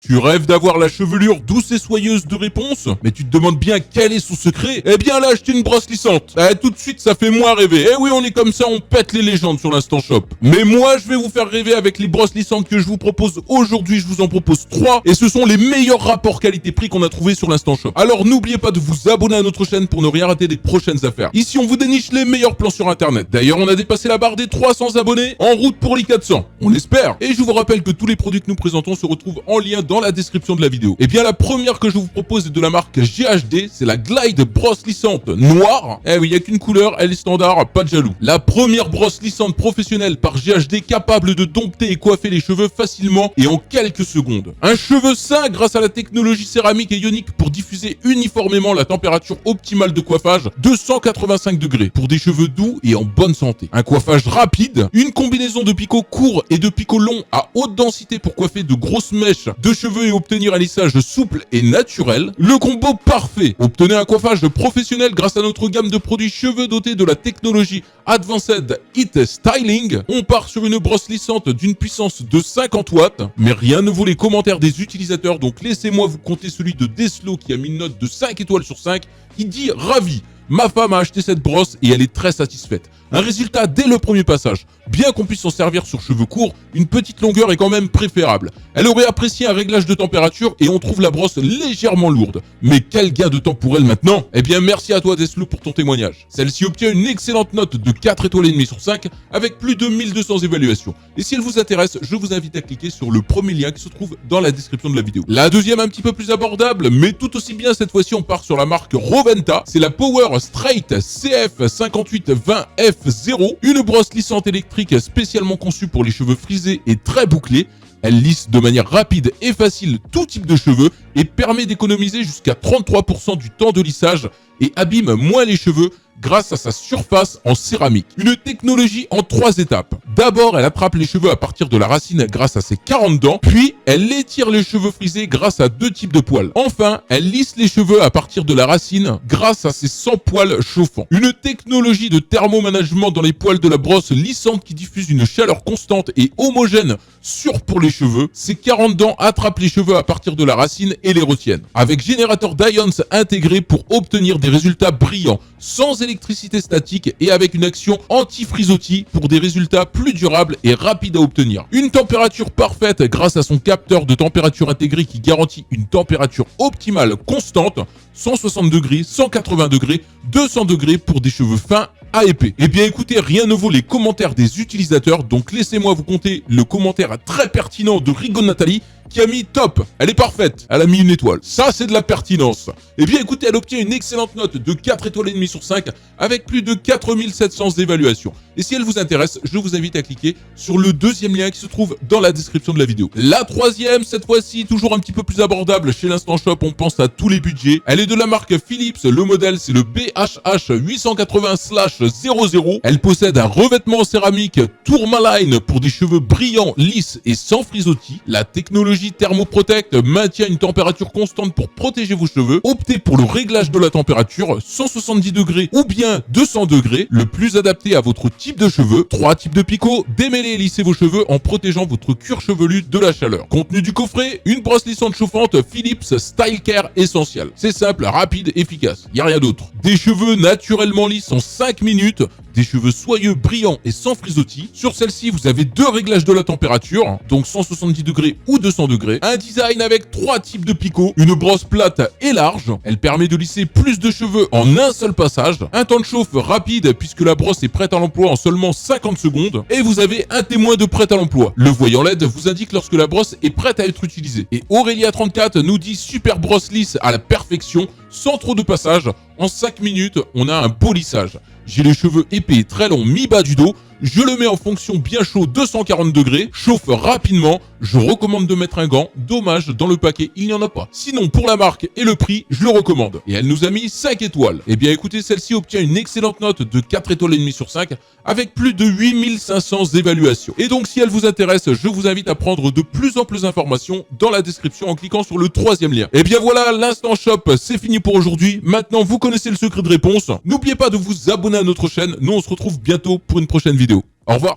Tu rêves d'avoir la chevelure douce et soyeuse de Réponse? Mais tu te demandes bien quel est son secret? Eh bien là, acheter une brosse lissante. Tout de suite, ça fait moins rêver. Eh oui, on est comme ça, on pète les légendes sur l'Instant Shop. Mais moi, je vais vous faire rêver avec les brosses lissantes que je vous propose aujourd'hui. Je vous en propose 3 et ce sont les meilleurs rapports qualité-prix qu'on a trouvés sur l'Instant Shop. Alors n'oubliez pas de vous abonner à notre chaîne pour ne rien rater des prochaines affaires. Ici, on vous déniche les meilleurs plans sur Internet. D'ailleurs, on a dépassé la barre des 300 abonnés, en route pour les 400. On l'espère. Et je vous rappelle que tous les produits que nous présentons se retrouvent en lien dans la description de la vidéo. Et bien la première que je vous propose est de la marque GHD, c'est la Glide brosse lissante noire. Eh oui, il n'y a qu'une couleur, elle est standard, pas de jaloux. La première brosse lissante professionnelle par GHD capable de dompter et coiffer les cheveux facilement et en quelques secondes. Un cheveu sain grâce à la technologie céramique et ionique pour diffuser uniformément la température optimale de coiffage de 185 degrés pour des cheveux doux et en bonne santé. Un coiffage rapide, une combinaison de picots courts et de picots longs à haute densité pour coiffer de grosses mèches de cheveux et obtenir un lissage souple et naturel. Le combo parfait. Obtenez un coiffage professionnel grâce à notre gamme de produits cheveux dotés de la technologie Advanced Heat Styling. On part sur une brosse lissante d'une puissance de 50 watts. Mais rien ne vaut les commentaires des utilisateurs, donc laissez-moi vous compter celui de Deslo qui a mis une note de 5 étoiles sur 5. Il dit « Ravi ». Ma femme a acheté cette brosse et elle est très satisfaite. Un résultat dès le premier passage. Bien qu'on puisse s'en servir sur cheveux courts, une petite longueur est quand même préférable. Elle aurait apprécié un réglage de température et on trouve la brosse légèrement lourde. Mais quel gain de temps pour elle maintenant? Eh bien merci à toi Deslo pour ton témoignage. Celle-ci obtient une excellente note de 4 étoiles et demie sur 5 avec plus de 1200 évaluations. Et si elle vous intéresse, je vous invite à cliquer sur le premier lien qui se trouve dans la description de la vidéo. La deuxième un petit peu plus abordable, mais tout aussi bien cette fois-ci on part sur la marque Roventa. C'est la Power Straight CF5820F0, une brosse lissante électrique spécialement conçue pour les cheveux frisés et très bouclés. Elle lisse de manière rapide et facile tout type de cheveux et permet d'économiser jusqu'à 33% du temps de lissage et abîme moins les cheveux grâce à sa surface en céramique. Une technologie en 3 étapes. D'abord, elle attrape les cheveux à partir de la racine grâce à ses 40 dents, puis elle étire les cheveux frisés grâce à 2 types de poils. Enfin, elle lisse les cheveux à partir de la racine grâce à ses 100 poils chauffants. Une technologie de thermomanagement dans les poils de la brosse lissante qui diffuse une chaleur constante et homogène sûre pour les cheveux. Ces 40 dents attrapent les cheveux à partir de la racine et les retiennent. Avec générateur d'ions intégré pour obtenir des résultats brillants, sans électricité statique et avec une action anti-frisottis pour des résultats plus durables et rapides à obtenir. Une température parfaite grâce à son capteur de température intégré qui garantit une température optimale constante, 160 degrés, 180 degrés, 200 degrés pour des cheveux fins à épais. Eh bien écoutez, rien ne vaut les commentaires des utilisateurs, donc laissez-moi vous compter le commentaire très pertinent de Rigo Nathalie qui a mis top, elle est parfaite, elle a mis une étoile. Ça c'est de la pertinence. Eh bien écoutez, elle obtient une excellente note de 4 étoiles et demie sur 5 avec plus de 4700 évaluations. Et si elle vous intéresse, je vous invite à cliquer sur le deuxième lien qui se trouve dans la description de la vidéo. La troisième, cette fois-ci, toujours un petit peu plus abordable chez l'Instant Shop, on pense à tous les budgets. Elle est de la marque Philips, le modèle c'est le BHH 880/00. Elle possède un revêtement en céramique Tourmaline pour des cheveux brillants, lisses et sans frisottis. La technologie Thermoprotect maintient une température constante pour protéger vos cheveux. Optez pour le réglage de la température, 170 degrés ou bien 200 degrés, le plus adapté à votre type de cheveux. 3 types de picots, démêlez et lissez vos cheveux en protégeant votre cuir chevelu de la chaleur. Contenu du coffret, une brosse lissante chauffante Philips Style Care Essential. C'est simple, rapide, efficace, y a rien d'autre. Des cheveux naturellement lisses en 5 minutes, des cheveux soyeux, brillants et sans frisottis. Sur celle-ci, vous avez 2 réglages de la température, donc 170 degrés ou 200 degrés. Un design avec 3 types de picots, une brosse plate et large. Elle permet de lisser plus de cheveux en un seul passage. Un temps de chauffe rapide puisque la brosse est prête à l'emploi en seulement 50 secondes. Et vous avez un témoin de prêt à l'emploi. Le voyant LED vous indique lorsque la brosse est prête à être utilisée. Et Aurélia34 nous dit super brosse lisse à la perfection, sans trop de passage. En 5 minutes, on a un beau lissage. J'ai les cheveux épais et très longs mi-bas du dos. Je le mets en fonction bien chaud 240 degrés, chauffe rapidement, je recommande de mettre un gant, dommage dans le paquet il n'y en a pas. Sinon pour la marque et le prix, je le recommande. Et elle nous a mis 5 étoiles. Eh bien écoutez, celle-ci obtient une excellente note de 4 étoiles et demie sur 5 avec plus de 8500 évaluations. Et donc si elle vous intéresse, je vous invite à prendre de plus en plus d'informations dans la description en cliquant sur le troisième lien. Et bien voilà, l'Instant Shop, c'est fini pour aujourd'hui. Maintenant vous connaissez le secret de réponse. N'oubliez pas de vous abonner à notre chaîne, nous on se retrouve bientôt pour une prochaine vidéo. Au revoir.